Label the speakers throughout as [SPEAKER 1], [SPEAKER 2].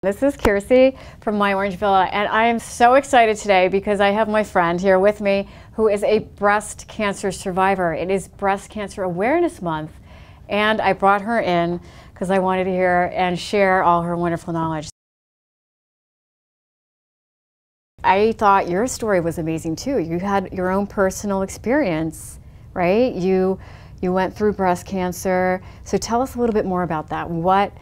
[SPEAKER 1] This is Kiersey from My Orange Villa, and I am so excited today because I have my friend here with me who is a breast cancer survivor. It is Breast Cancer Awareness Month, and I brought her in because I wanted to hear and share all her wonderful knowledge. I thought your story was amazing too. You had your own personal experience, right? You went through breast cancer. So tell us a little bit more about that. What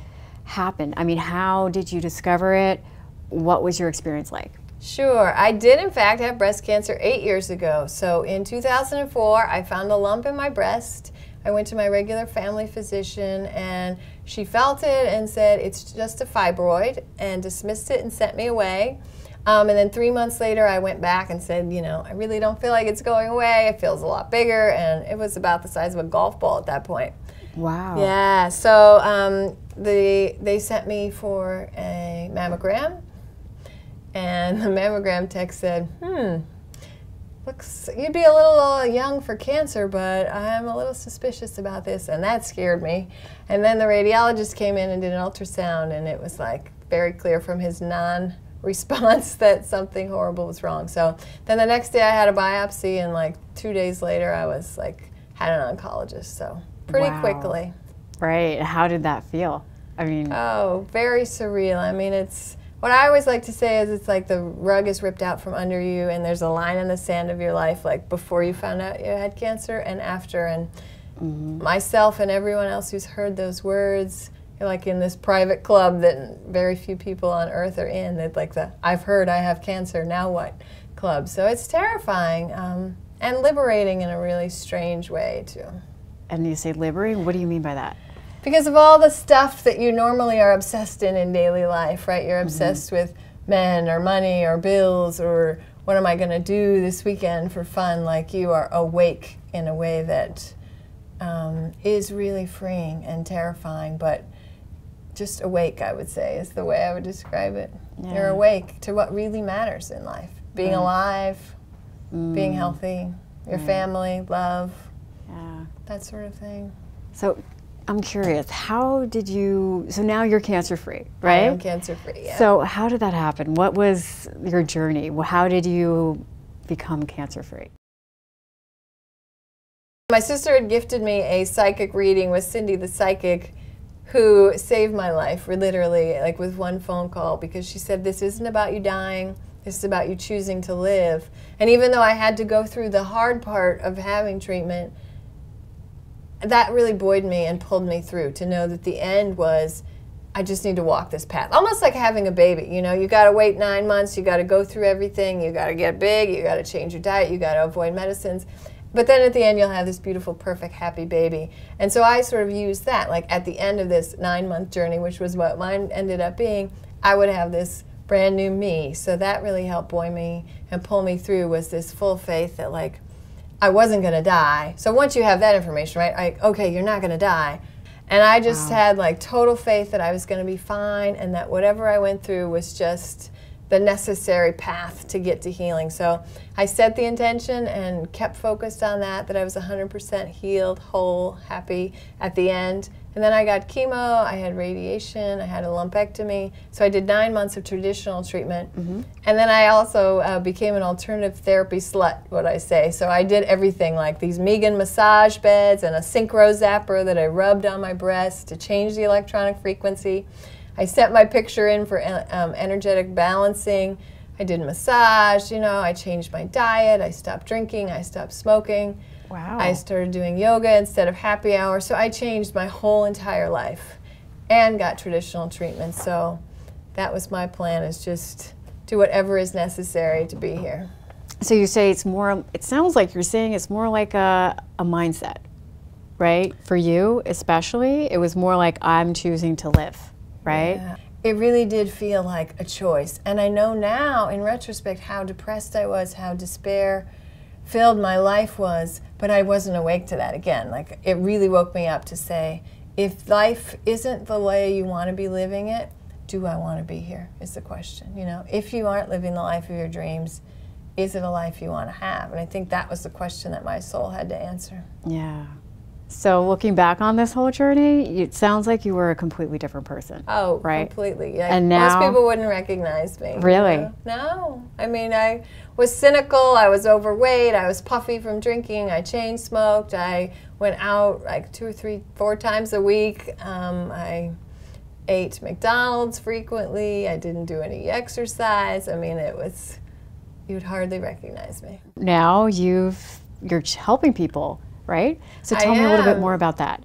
[SPEAKER 1] happened? I mean, how did you discover it? What was your experience like?
[SPEAKER 2] Sure. I did in fact have breast cancer 8 years ago. So in 2004, I found a lump in my breast. I went to my regular family physician and she felt it and said it's just a fibroid and dismissed it and sent me away. And then 3 months later, I went back and said, you know, I really don't feel like it's going away. It feels a lot bigger, and it was about the size of a golf ball at that point.
[SPEAKER 1] Wow.
[SPEAKER 2] Yeah, so they sent me for a mammogram, and the mammogram tech said, looks, you'd be a little young for cancer, but I'm a little suspicious about this, and that scared me. And then the radiologist came in and did an ultrasound, and it was like very clear from his non-response that something horrible was wrong. So then the next day I had a biopsy, and like 2 days later I was like, had an oncologist, so pretty quickly.
[SPEAKER 1] Right, how did that feel? I mean.
[SPEAKER 2] Oh, very surreal. I mean, it's, what I always like to say is it's like the rug is ripped out from under you and there's a line in the sand of your life, like before you found out you had cancer and after. And myself and everyone else who's heard those words, you're like in this private club that very few people on earth are in. They're like the I've heard I have cancer, now what club. So it's terrifying and liberating in a really strange way too.
[SPEAKER 1] And you say liberating, what do you mean by that?
[SPEAKER 2] Because of all the stuff that you normally are obsessed in daily life, right? You're obsessed with men or money or bills or what am I going to do this weekend for fun? Like you are awake in a way that is really freeing and terrifying, but just awake, I would say, is the way I would describe it. Yeah. You're awake to what really matters in life. Being alive, being healthy, your family, love, that sort of thing.
[SPEAKER 1] So I'm curious, how did you, so now you're cancer-free, right?
[SPEAKER 2] I am cancer-free, yeah.
[SPEAKER 1] So how did that happen? What was your journey? How did you become cancer-free?
[SPEAKER 2] My sister had gifted me a psychic reading with Cindy the Psychic, who saved my life, literally, like with one phone call, because she said, this isn't about you dying, this is about you choosing to live. And even though I had to go through the hard part of having treatment, that really buoyed me and pulled me through to know that the end was, I just need to walk this path. Almost like having a baby, you know, you gotta wait 9 months, you gotta go through everything, you gotta get big, you gotta change your diet, you gotta avoid medicines. But then at the end, you'll have this beautiful, perfect, happy baby. And so I sort of used that, like at the end of this 9-month journey, which was what mine ended up being, I would have this brand new me. So that really helped buoy me and pull me through, was this full faith that like, I wasn't gonna die. So once you have that information, right, okay, you're not gonna die. And I just had like total faith that I was gonna be fine and that whatever I went through was just the necessary path to get to healing. So I set the intention and kept focused on that I was 100% healed, whole, happy at the end. And then I got chemo, I had radiation, I had a lumpectomy. So I did 9 months of traditional treatment. And then I also became an alternative therapy slut, what I say. So I did everything, like these Megan massage beds and a synchro zapper that I rubbed on my breast to change the electronic frequency. I sent my picture in for energetic balancing. I did massage, you know, I changed my diet, I stopped drinking, I stopped smoking.
[SPEAKER 1] Wow.
[SPEAKER 2] I started doing yoga instead of happy hour, so I changed my whole entire life and got traditional treatment. So that was my plan, is just do whatever is necessary to be here.
[SPEAKER 1] So you say it's more, it sounds like you're saying it's more like a mindset, right? For you especially, it was more like I'm choosing to live, right?
[SPEAKER 2] Yeah. It really did feel like a choice. And I know now, in retrospect, how depressed I was, how despair-filled my life was, but I wasn't awake to that again. Like, it really woke me up to say, if life isn't the way you want to be living it, do I want to be here, is the question. You know, if you aren't living the life of your dreams, is it a life you want to have? And I think that was the question that my soul had to answer.
[SPEAKER 1] Yeah. So looking back on this whole journey, it sounds like you were a completely different person.
[SPEAKER 2] Oh,
[SPEAKER 1] right?
[SPEAKER 2] completely. Yeah.
[SPEAKER 1] And now,
[SPEAKER 2] most people wouldn't recognize me.
[SPEAKER 1] Really?
[SPEAKER 2] You know? No. I mean, I was cynical. I was overweight. I was puffy from drinking. I chain smoked. I went out like 2 or 3, 4 times a week. I ate McDonald's frequently. I didn't do any exercise. I mean, you'd hardly recognize me.
[SPEAKER 1] now you're helping people, right? So tell me a little bit more about that.